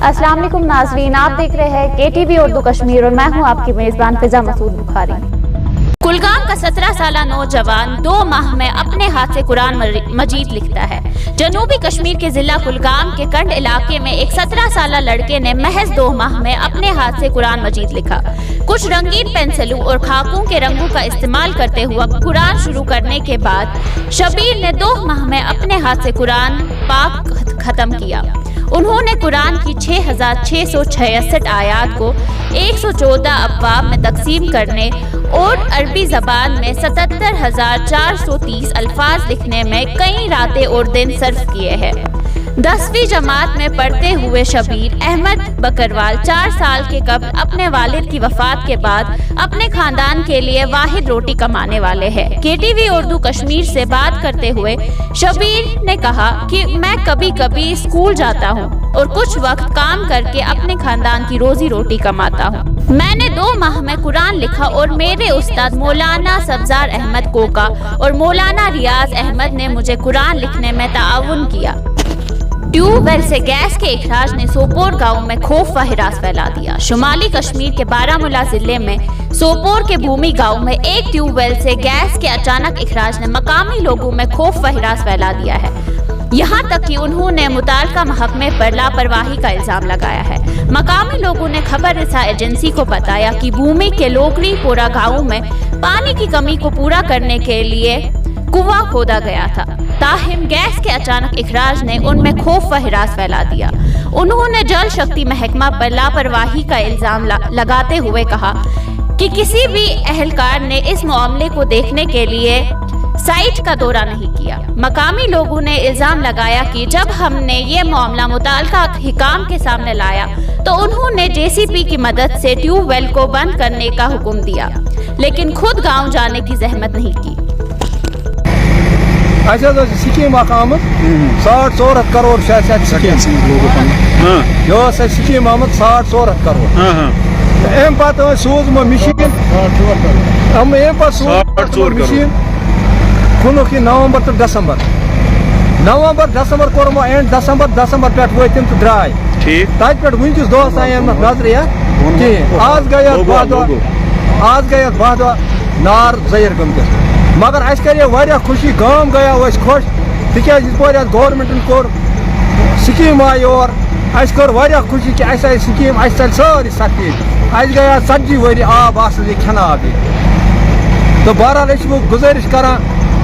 अस्सलाम वालेकुम नाज़रीन, आप देख रहे हैं KTV उर्दू कश्मीर और मैं हूं आपकी मेज़बान फिजा मसूद बुखारी। कुलगाम का 17 साला नौजवान 2 माह में अपने हाथ से कुरान मजीद लिखता है। जनूबी कश्मीर के जिला कुलगाम के कंड इलाके में एक 17 साला लड़के ने महज 2 माह में अपने हाथ से कुरान मजीद लिखा। कुछ रंगीन पेंसिलों और खाकों के रंगों का इस्तेमाल करते हुआ कुरान शुरू करने के बाद शबीर ने 2 माह में अपने हाथ से कुरान पाक खत्म किया। उन्होंने कुरान की 6666 आयात को 114 अब्वाब में तकसीम करने और अरबी ज़बान में 77,430 अल्फाज लिखने में कई रातें और दिन सर्फ किए हैं। 10वीं जमात में पढ़ते हुए शबीर अहमद बकरवाल 4 साल के कब्ल अपने वालिद की वफात के बाद अपने खानदान के लिए वाहिद रोटी कमाने वाले हैं। KTV उर्दू कश्मीर से बात करते हुए शबीर ने कहा कि मैं कभी कभी स्कूल जाता हूँ और कुछ वक्त काम करके अपने खानदान की रोजी रोटी कमाता हूँ। मैंने 2 माह में कुरान लिखा और मेरे उस्ताद मौलाना सब्जार अहमद कोका और मौलाना रियाज अहमद ने मुझे कुरान लिखने में ताउन किया। ट्यूबवेल से गैस के इखराज ने सोपोर गांव में खौफ व हिरास फैला दिया। शुमाली कश्मीर के बारामूला जिले में सोपोर के भूमि गांव में एक ट्यूबवेल से गैस के अचानक इखराज ने मकामी लोगों में खौफ व हिरास फैला दिया है। यहाँ तक कि उन्होंने मुताल्लिका महकमे पर लापरवाही का इल्जाम लगाया है। मकामी लोगों ने खबर रसा एजेंसी को बताया कि भूमि के लोकरी पोरा गाँव में पानी की कमी को पूरा करने के लिए कुआं खोदा गया था। ताहिम गैस के अचानक इखराज ने उनमें खौफ व हिरास फैला दिया। उन्होंने जल शक्ति महकमा पर लापरवाही का इल्जाम लगाते हुए कहा कि किसी भी अहलकार ने इस मामले को देखने के लिए साइट का दौरा नहीं किया। मकामी लोगों ने इल्जाम लगाया कि जब हमने ये मामला मुताल्लिका हिकाम के सामने लाया तो उन्होंने JCP की मदद से ट्यूबवेल को बंद करने का हुक्म दिया, लेकिन खुद गांव जाने की जहमत नहीं की। स्कीम आमद 4.5 करोड़ शायद स्कीम स्कीम आमद 4.5 करोड़ अम पे सूजम मशीन मशीन खुनुक नवंबर तो दिसंबर कोर एंड दिसंबर पे वो तम तो द्राय तत पे वनकस दोस आय नजर कहें आज गए 10 दह नार जयर गमत मगर अस कर खुशी गांव गया खुश तिकाज गवर्नमेंटन कोर स्कीम आई और अस कर खुशी कि अस स्कीम अस चल सारी सख्ती अस गया 40 वरी आब असल खेना आब तो बहरहाल गुजारिश कर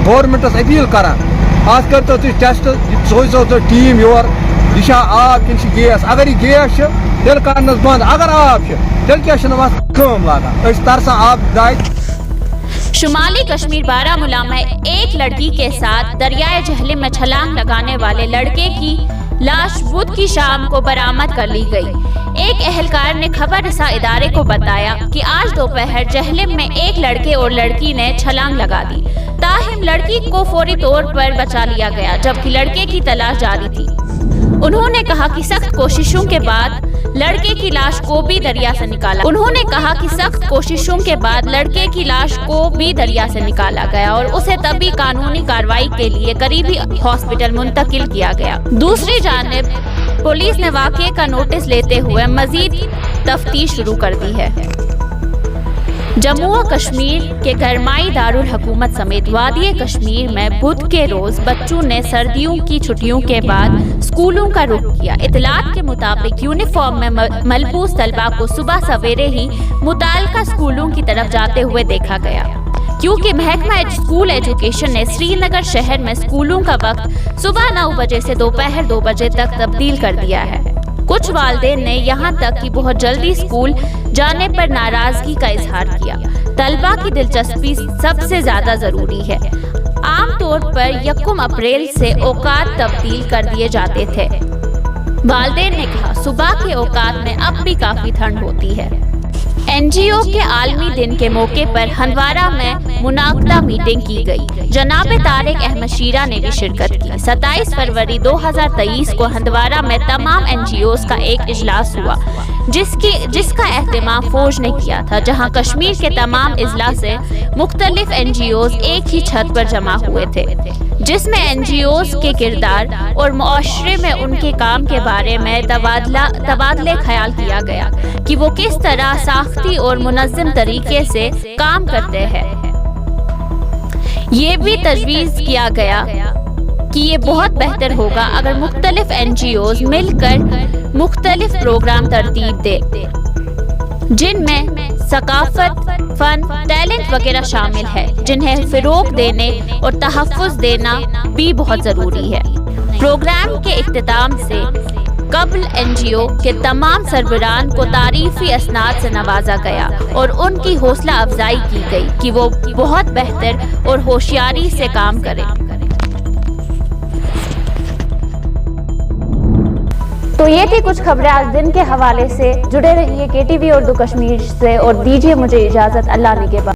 गवर्नमेंटस अपील कर अत कर तुम टेस्ट सोचो तो टीम योर यह आब कि गैस अगर यह गैस तेल कर बंद अगर आब तेल क्या लागान तरसा आब दाय। शुमाली कश्मीर बारामूला में एक लड़की के साथ दरियाए जहलिम में छलांग लगाने वाले लड़के की लाश बुध की शाम को बरामद कर ली गई। एक अहलकार ने खबर रसा इदारे को बताया कि आज दोपहर जहलिम में एक लड़के और लड़की ने छलांग लगा दी। ताहिम लड़की को फौरी तौर पर बचा लिया गया जबकि लड़के की तलाश जारी थी। उन्होंने कहा कि सख्त कोशिशों के बाद लड़के की लाश को भी दरिया से निकाला गया और उसे तभी कानूनी कार्रवाई के लिए करीबी हॉस्पिटल मुंतकिल किया गया। दूसरी जानिब पुलिस ने वाक़ये का नोटिस लेते हुए मजीद तफ्तीश शुरू कर दी है। जम्मू व कश्मीर के गरमाई दारुल हुकूमत समेत वादी कश्मीर में बुध के रोज बच्चों ने सर्दियों की छुट्टियों के बाद स्कूलों का रुख किया। इतलात के मुताबिक यूनिफॉर्म में मलबूस तलबा को सुबह सवेरे ही मुताल्लिका स्कूलों की तरफ जाते हुए देखा गया, क्योंकि महकमा स्कूल एजुकेशन ने श्रीनगर शहर में स्कूलों का वक्त सुबह 9 बजे से दोपहर 2 बजे तक तब्दील कर दिया है। कुछ वालिदैन ने यहाँ तक कि बहुत जल्दी स्कूल जाने पर नाराजगी का इजहार किया। तलबा की दिलचस्पी सबसे ज्यादा जरूरी है। आम तौर पर 1 अप्रैल से औकात तब्दील कर दिए जाते थे। वालिदैन ने कहा सुबह के औकात में अब भी काफी ठंड होती है। NGO के आलमी दिन के मौके पर हंदवारा में मुनाकदा मीटिंग की गई। जनाब तारिक अहमद शीरा ने भी शिरकत की। 27 फरवरी 2023 को हंदवारा में तमाम NGOs का एक इजलास हुआ। جس کا اہتمام فوج نے کیا تھا، جہاں کشمیر کے تمام اضلاع سے مختلف NGOs ایک ہی چھت پر جمع ہوئے تھے، جس میں NGOs کے کردار اور معاشرے میں ان کے کام کے بارے میں تبادلہ خیال کیا گیا کہ وہ کس طرح ساختی اور منظم طریقے سے کام کرتے ہیں۔ یہ بھی تجویز کیا گیا کہ یہ بہت بہتر ہوگا اگر مختلف NGOs مل کر مختلف پروگرام ترتیب دے، جن میں ثقافت، فن، ٹیلنٹ وغیرہ شامل ہے، جنہیں فروغ دینے اور تحفظ دینا بھی بہت ضروری ہے۔ پروگرام کے اختتام سے قبل NGO کے تمام سربراہان کو تعریفی اسناد سے نوازا گیا اور ان کی حوصلہ افزائی کی گئی کہ وہ بہت بہتر اور ہوشیاری سے کام کریں۔ تو یہ تھی کچھ خبریں آج دن کے حوالے سے۔ جڑے رہیے KTV اردو کشمیر سے اور دیجیے مجھے اجازت۔ اللہ نگہبان۔